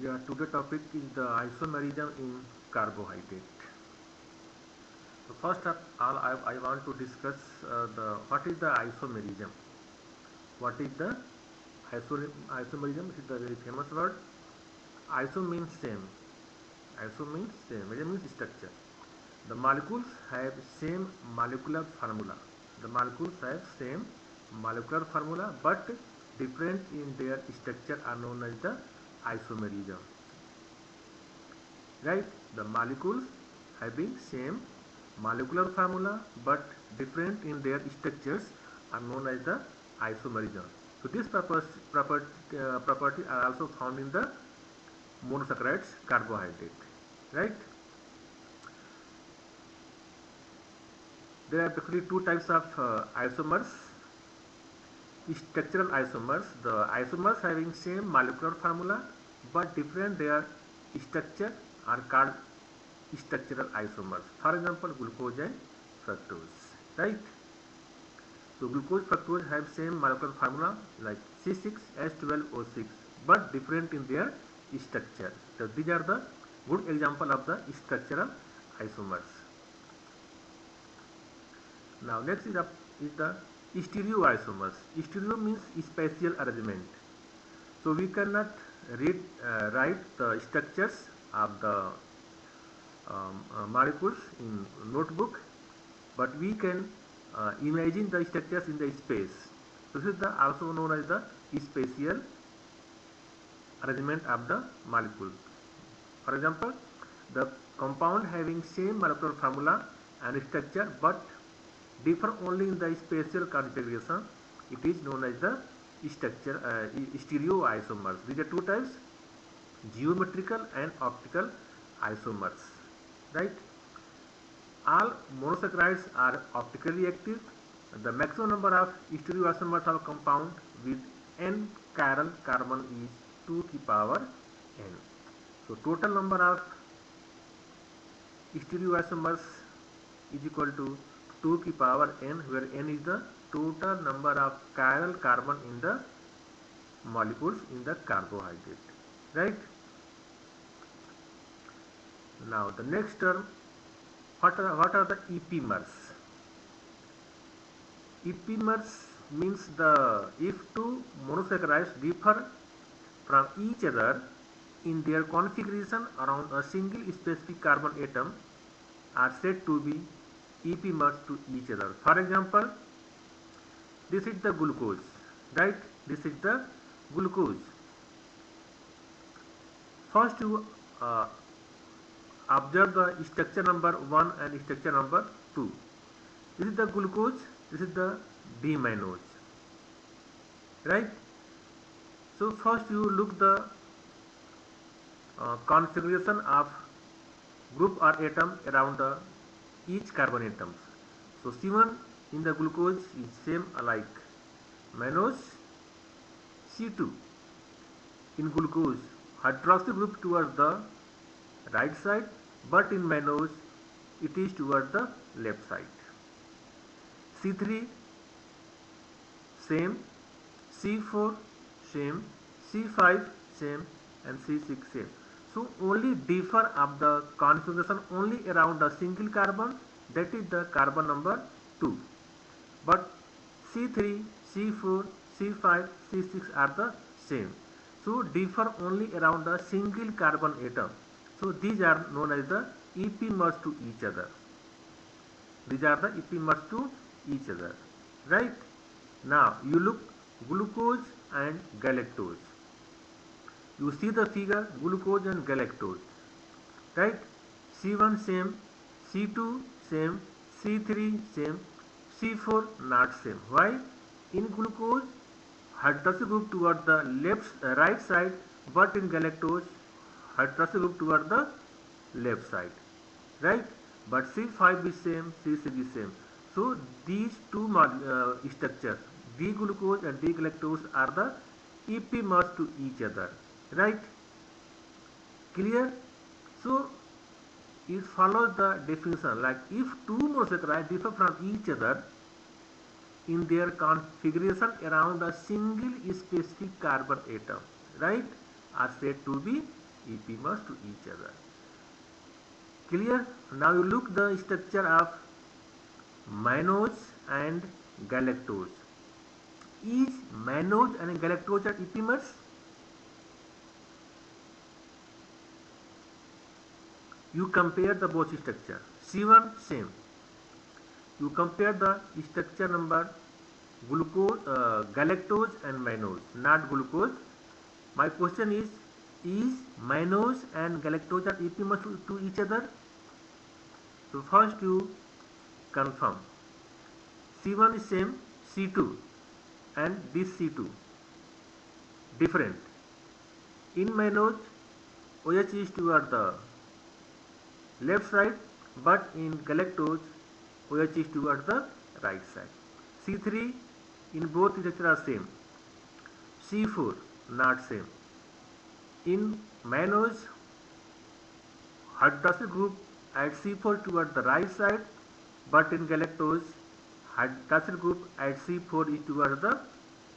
Yeah, today topic is the isomerism in carbohydrate. So first of all, I want to discuss the what is the isomerism. What is the isomerism? It is the very famous word. Iso means same. Iso means same. Merism means structure. The molecules have same molecular formula. The molecules have same molecular formula, but different in their structure are known as the isomerism. Right? The molecules having same molecular formula but different in their structures are known as the isomerism. So these property are also found in the monosaccharides carbohydrate. Right? There are basically two types of isomers. Structural isomers, the isomers having same molecular formula but different their structure are called structural isomers. For example, glucose and fructose, right? So glucose, fructose have same molecular formula like C6H12O6 but different in their structure. So these are the good example of the structural isomers. Now next is the stereoisomers. Stereo means spatial arrangement. So we cannot write the structures of the molecules in notebook, but we can imagine the structures in the space. So this is also known as the spatial arrangement of the molecule. For example, the compound having same molecular formula and structure but differ only in the spatial configuration, it is known as the stereoisomers. These are two types, geometrical and optical isomers, right? All monosaccharides are optically active. The maximum number of stereoisomers of compound with n chiral carbon is 2 to the power n. So total number of stereoisomers is equal to 2 to the power n, where n is the total number of chiral carbon in the molecules in the carbohydrate, right? Now the next term, what are the epimers? Epimers means if two monosaccharides differ from each other in their configuration around a single specific carbon atom are said to be epimers to each other. For example, this is the glucose, right? This is the glucose. First you observe the structure number 1 and structure number 2. This is the glucose, this is the D-mannose, right? So first you look the configuration of group or atom around each carbon atoms. So C1 in the glucose is same alike. Mannose, C2 in glucose, hydroxy group towards the right side, but in mannose it is towards the left side. C3 same, C4 same, C5 same, and C6 same. So only differ of the configuration only around a single carbon, that is the carbon number 2. But C3, C4, C5, C6 are the same. So differ only around a single carbon atom. So these are known as the epimers to each other. These are the epimers to each other, right? Now you look glucose and galactose. You see the figure, glucose and galactose, right? C1 same, C2 same, C3 same, C4 not same. Why? In glucose, hydroxy group toward the right side, but in galactose, hydroxy group toward the left side, right? But C5 is same, C6 is same. So these two structures, D-glucose and D-galactose, are the epimers to each other, right? Clear? So it follows the definition, like if two monosaccharides differ from each other in their configuration around a single specific carbon atom, right, are said to be epimers to each other. Clear? Now you look the structure of mannose and galactose. Is mannose and galactose are epimers? You compare the both structure. C1 same. You compare the structure number glucose, galactose and mannose, not glucose. My question is mannose and galactose are epimers to each other? So first you confirm. C1 is same, C2 and this C2 different. In mannose, OH is toward the left side, but in galactose, OH is toward the right side. C3 in both structure are same. C4 not same. In mannose, hydroxyl group at C4 toward the right side, but in galactose, hydroxyl group at C4 is toward the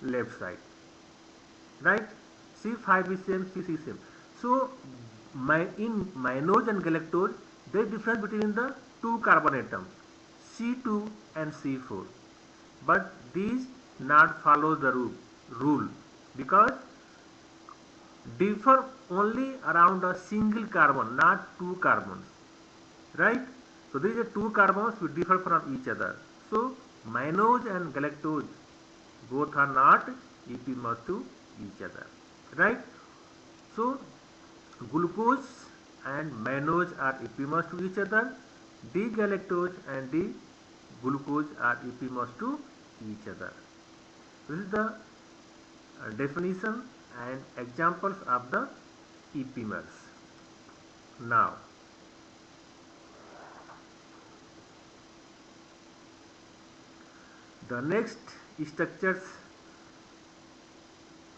left side. Right? C5 is same, C6 is same. So in mannose and galactose, there is difference between the two carbon atoms, C2 and C4. But these not follow the rule because differ only around a single carbon, not two carbons. Right? So these are two carbons which differ from each other. So mannose and galactose both are not epimers to each other. Right? So glucose and mannose are epimers to each other. D-galactose and D-glucose are epimers to each other. This is the definition and examples of the epimers. Now, the next structures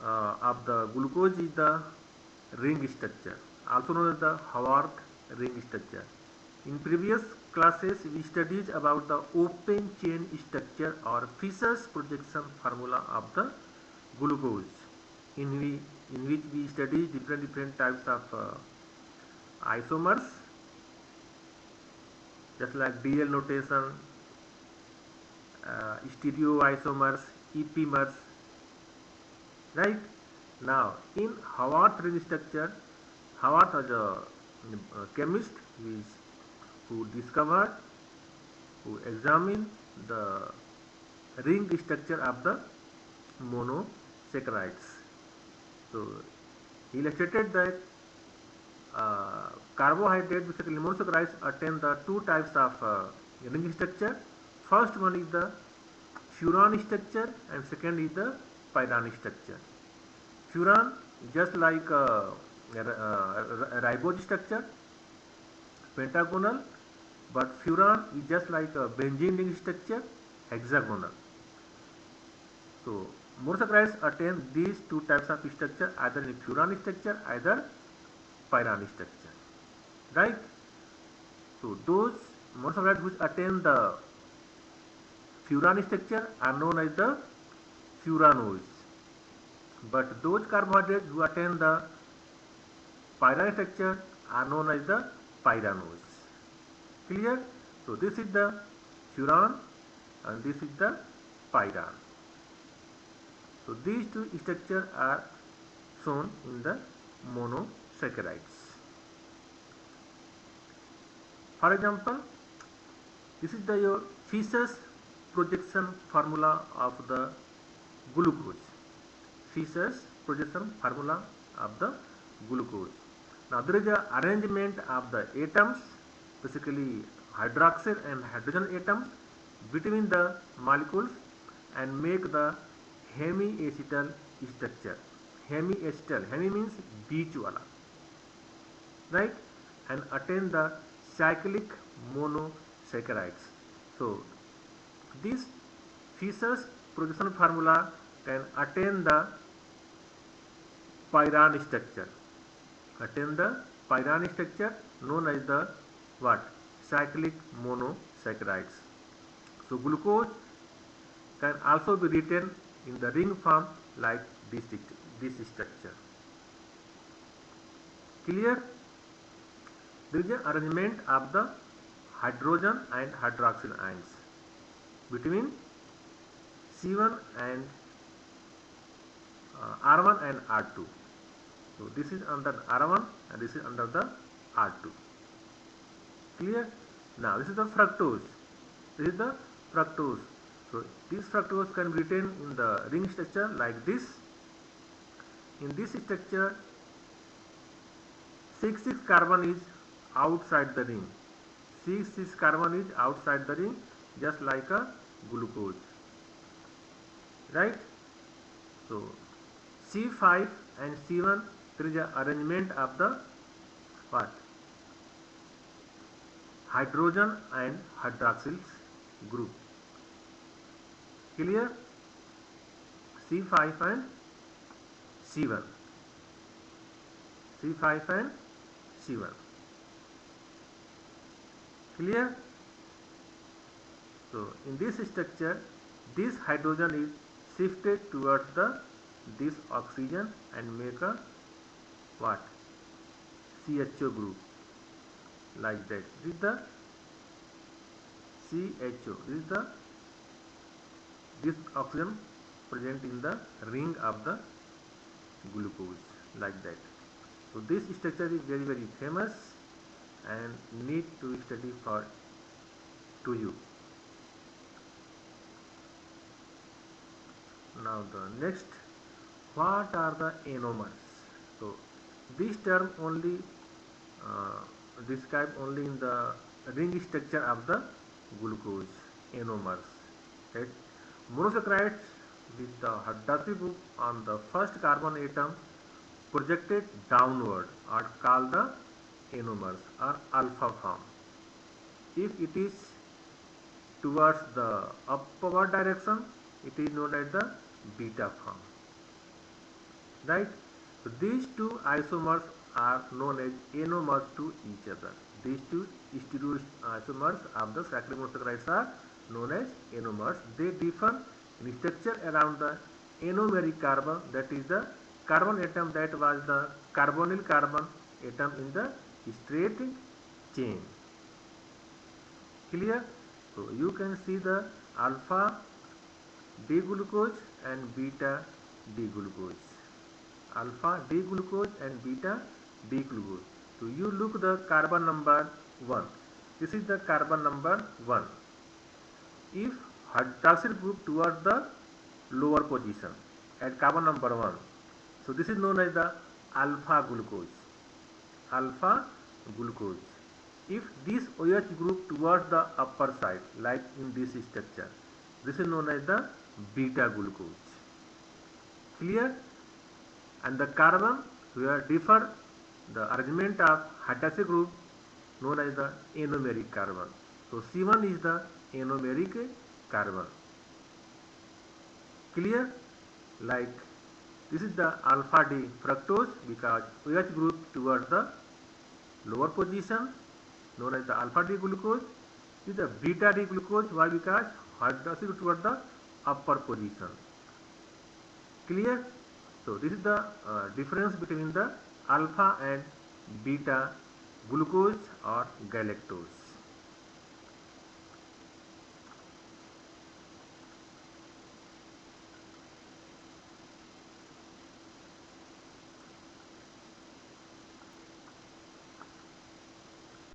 of the glucose is the ring structure, also known as the Haworth ring structure. In previous classes, we studied about the open chain structure or Fisher's projection formula of the glucose, in which we studied different types of isomers, just like DL notation, stereoisomers, epimers. Right? Now, in Haworth ring structure, Haworth was a chemist who discovered, who examined the ring structure of the monosaccharides. So he illustrated that carbohydrate, basically monosaccharides, attain the two types of ring structure. First one is the furan structure and second is the pyran structure. Furan just like ribose structure, pentagonal, but furan is just like a benzene ring structure, hexagonal. So monosaccharides attain these two types of structure, either in furan structure, either pyran structure. Right? So those monosaccharides which attain the furan structure are known as the furanose. But those carbohydrates who attain the pyran structure are known as the pyranose. Clear? So this is the furan and this is the pyran. So these two structures are shown in the monosaccharides. For example, this is your Fisher's projection formula of the glucose. Fisher's projection formula of the glucose. Now there is a arrangement of the atoms, basically hydroxyl and hydrogen atoms, between the molecules and make the hemiacetal structure. Hemiacetal, hemi means beach wala, right? And attain the cyclic monosaccharides. So this Fisher's projection formula can attain the pyran structure. Attain the pyran structure known as the what? Cyclic monosaccharides. So glucose can also be written in the ring form like this structure. Clear? There is an arrangement of the hydrogen and hydroxyl ions between C1 and R1 and R2. So this is under R1 and this is under the R2. Clear? Now this is the fructose. This is the fructose. So this fructose can be written in the ring structure like this. In this structure, 6 carbon is outside the ring. 6 carbon is outside the ring, just like a glucose. Right? So C5 and C1, there is an arrangement of the what? Hydrogen and hydroxyl group. Clear? C5 and C1. C5 and C1. Clear? So in this structure, this hydrogen is shifted towards this oxygen and make a what? CHO group, like that. This is the CHO. This oxygen present in the ring of the glucose, like that. So this structure is very, very famous and need to study for to you. Now the next, what are the anomers? So this term only describe only in the ring structure of the glucose, anomers. Right? Monosaccharides with the hydroxy group on the first carbon atom projected downward are called the anomers or alpha form. If it is towards the upward direction, it is known as the beta form. Right? So these two isomers are known as anomers to each other. These two stereoisomers of the cyclic monosaccharides are known as anomers. They differ in structure around the anomeric carbon, that is the carbon atom that was the carbonyl carbon atom in the straight chain. Clear? So you can see the alpha D-glucose and beta D-glucose. Alpha D-glucose and beta D-glucose. So you look the carbon number 1. This is the carbon number 1. If hydroxyl group towards the lower position at carbon number 1, so this is known as the alpha glucose. Alpha glucose. If this OH group towards the upper side, like in this structure, this is known as the beta glucose. Clear? And the carbon where differ the arrangement of hydroxy group known as the anomeric carbon. So C1 is the anomeric carbon. Clear? Like this is the alpha D fructose because OH group towards the lower position known as the alpha D glucose. This is the beta D glucose. Why? Because hydroxy group towards the upper position. Clear? So this is the difference between the alpha and beta glucose or galactose.